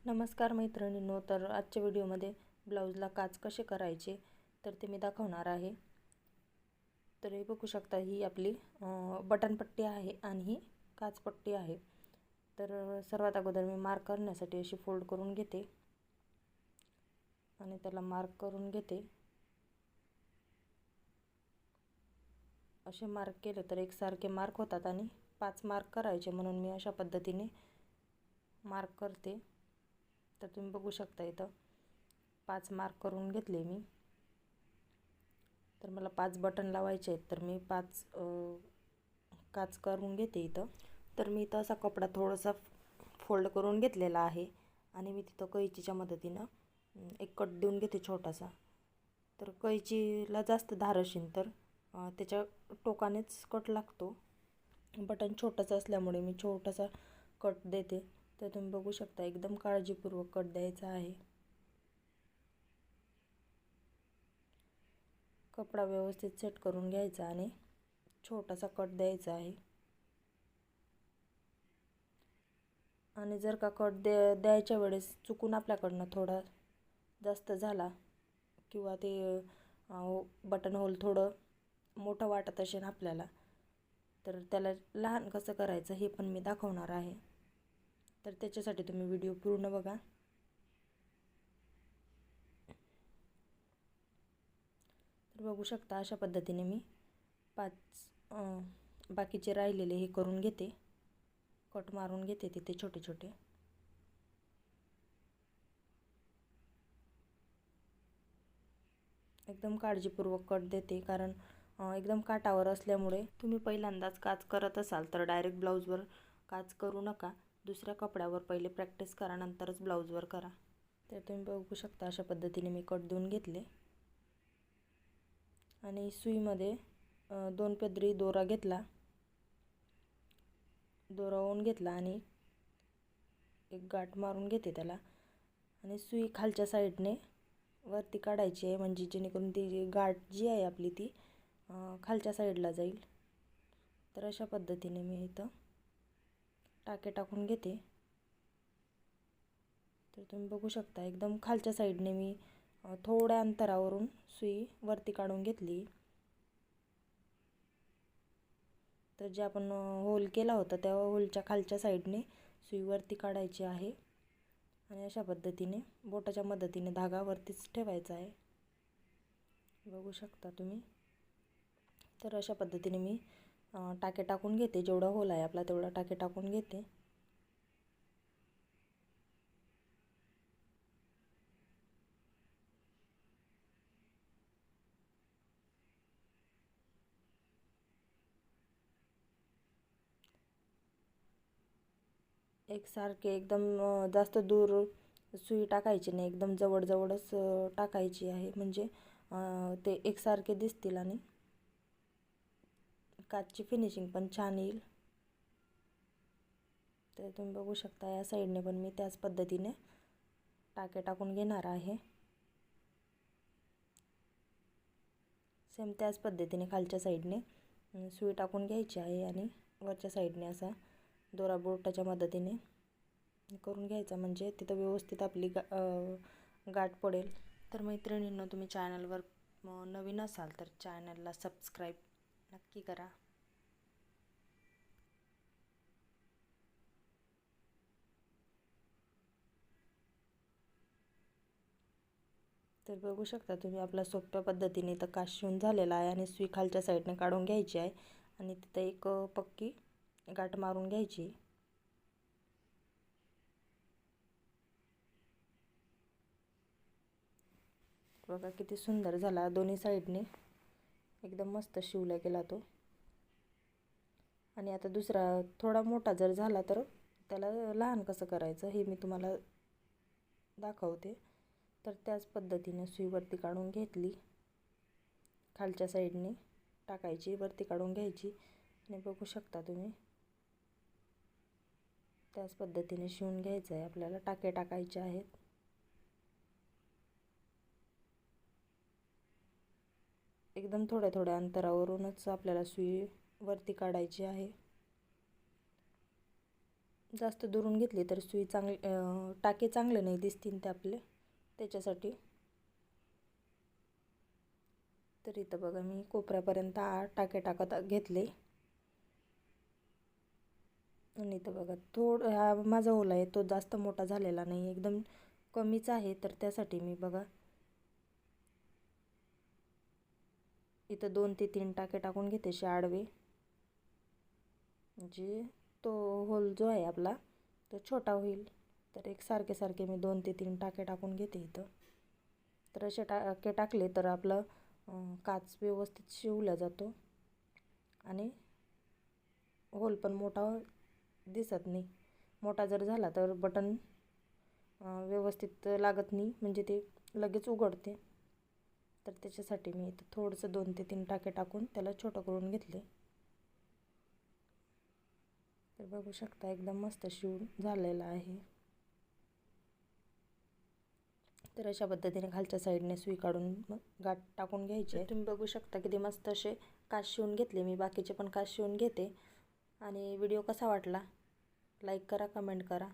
नमस्कार मैत्रिणींनो, तर आजच्या व्हिडिओमध्ये ब्लाऊजला काच कसे करायचे तर ते मी दाखवणार आहे। तर हे बघू शकता, ही आपली बटन पट्टी आहे आणि ही काच पट्टी आहे। तर सर्वात अगोदर मी मार्क करण्यासाठी अशी फोल्ड करून घेते आणि त्याला मार्क करून घेते। असे मार्क केले तर एकसारखे मार्क होतात आणि 5 मार्क करायचे, म्हणून मी अशा पद्धतीने मार्क करते। तर तुम्ही बघू शकता, इथं 5 मार्क करून घेतले मी। तर मला 5 बटन लावायचे आहेत, तर मी 5 काच करून घेते इथं। तर मी इथं असा कपडा थोडासा फोल्ड करून घेतलेला आहे आणि मी तिथं कैचीच्या मदतीनं एक कट देऊन घेते छोटासा। तर कैचीला जास्त धार असेल तर त्याच्या टोकानेच कट लागतो। बटन छोटंच असल्यामुळे मी छोटासा कट देते। तर तुम्ही बघू शकता, एकदम काळजीपूर्वक कट द्यायचा आहे। कपडा व्यवस्थित सेट करून घ्यायचा आणि छोटासा कट द्यायचा आहे। आणि जर का कट द्यायच्या वेळेस चुकून आपल्याकडनं थोडा जास्त झाला किंवा ते बटन होल थोडं मोठं वाटत असेल आपल्याला, तर त्याला लहान कसं करायचं हे पण मी दाखवणार आहे। तर त्याच्यासाठी तुम्ही व्हिडिओ पूर्ण बघा। तर बघू शकता, अशा पद्धतीने मी 5 बाकीचे राहिलेले हे करून घेते, कट मारून घेते तिथे छोटे छोटे। एकदम काळजीपूर्वक कट देते, कारण एकदम काटावर असल्यामुळे तुम्ही पहिल्यांदाच काच करत असाल तर डायरेक्ट ब्लाऊजवर काच करू नका। दुसऱ्या कपड्यावर पहिले प्रॅक्टिस करा, नंतरच ब्लाऊजवर करा। तर तुम्ही बघू शकता, अशा पद्धतीने मी कट देऊन घेतले आणि सुईमध्ये 2 पदरी दोरा घेतला, दोरा ओवून घेतला आणि एक गाठ मारून घेते त्याला आणि सुई खालच्या साईडने वरती काढायची आहे, म्हणजे जेणेकरून ती गाठ जी आहे आपली ती खालच्या साईडला जाईल। तर अशा पद्धतीने मी इथं टाके टाकून घेते। तर तुम्ही बघू शकता, एकदम खालच्या साईडने मी थोड्या अंतरावरून सुई वरती काढून घेतली। तर जे आपण होल केला होता त्या होलच्या खालच्या साईडने सुई वरती काढायची आहे आणि अशा पद्धतीने बोटाच्या मदतीने धागा वरतीच ठेवायचा आहे, बघू शकता तुम्ही। तर अशा पद्धतीने मी टाके टाकून घेते, जेवढा होल आहे आपला तेवढा टाके टाकून घेते। एकसारखे एकदम जास्त दूर सुई टाकायची नाही, एकदम जवळजवळच टाकायची आहे, म्हणजे ते एकसारखे दिसतील आणि काचची फिनिशिंग पण छान येईल। तर तुम्ही बघू शकता, या साईडने पण मी त्याच पद्धतीने टाके टाकून घेणार आहे। सेम त्याच पद्धतीने खालच्या साईडने सुई टाकून घ्यायची आहे आणि वरच्या साईडने असा दोरा बोटाच्या मदतीने करून घ्यायचा, म्हणजे तिथं व्यवस्थित आपली गाठ पडेल। तर मैत्रिणींनो, तुम्ही चॅनलवर नवीन असाल तर चॅनलला सबस्क्राईब नक्की करा। तर बघू शकता तुम्ही, आपला सोप्या पद्धतीने तर काच शिवून झालेला आहे आणि सुई खालच्या साईडने काढून घ्यायची आहे आणि तिथं एक पक्की गाठ मारून घ्यायची। बघा किती सुंदर झाला, दोन्ही साईडने एकदम मस्त शिवला गेला तो। आणि आता दुसरा थोडा मोठा जर झाला तर त्याला लहान कसं करायचं हे मी तुम्हाला दाखवते। तर त्याच पद्धतीने सुई वरती काढून घेतली, खालच्या साईडने टाकायची, वरती काढून घ्यायची आणि बघू शकता तुम्ही त्याच पद्धतीने शिवून घ्यायचं आहे आपल्याला। टाके टाकायचे आहेत। एकदम थोड्या थोड्या अंतरावरूनच आपल्याला सुई वरती काढायची आहे। जास्त दुरून घेतली तर सुई चांगली टाके चांगले नाही दिसतील ते आपले, त्याच्यासाठी. तर इथं बघा मी कोपऱ्यापर्यंत टाके टाकत घेतले. आणि इथं बघा हा माझा ओला आहे तो जास्त मोठा झालेला नाही, एकदम कमीच आहे. तर त्यासाठी मी बघा इथं 2 ते 3 टाके टाकून घेते असे आडवे, म्हणजे तो होल जो आहे आपला तो छोटा होईल. तर एक सारखे सारखे मी 2 ते 3 टाके टाकून घेते इथं. तर असे टाके टाकले तर आपलं काच व्यवस्थित शिवला जातो आणि होल पण मोठा दिसत नाही. मोठा जर झाला तर बटन व्यवस्थित लागत नाही, म्हणजे ते लगेच उघडते. तर त्याच्यासाठी मी इथं थोडंसं 2 ते 3 टाके टाकून त्याला छोटं करून घेतले. तर बघू शकता एकदम मस्त शिवून झालेला आहे. तर अशा पद्धतीने खालच्या साईडने सुई काढून मग गाठ टाकून घ्यायची. तुम्ही बघू शकता किती मस्त असे काच शिवून घेतले मी. बाकीचे पण काच शिवून घेते. आणि व्हिडिओ कसा वाटला लाईक करा, कमेंट करा.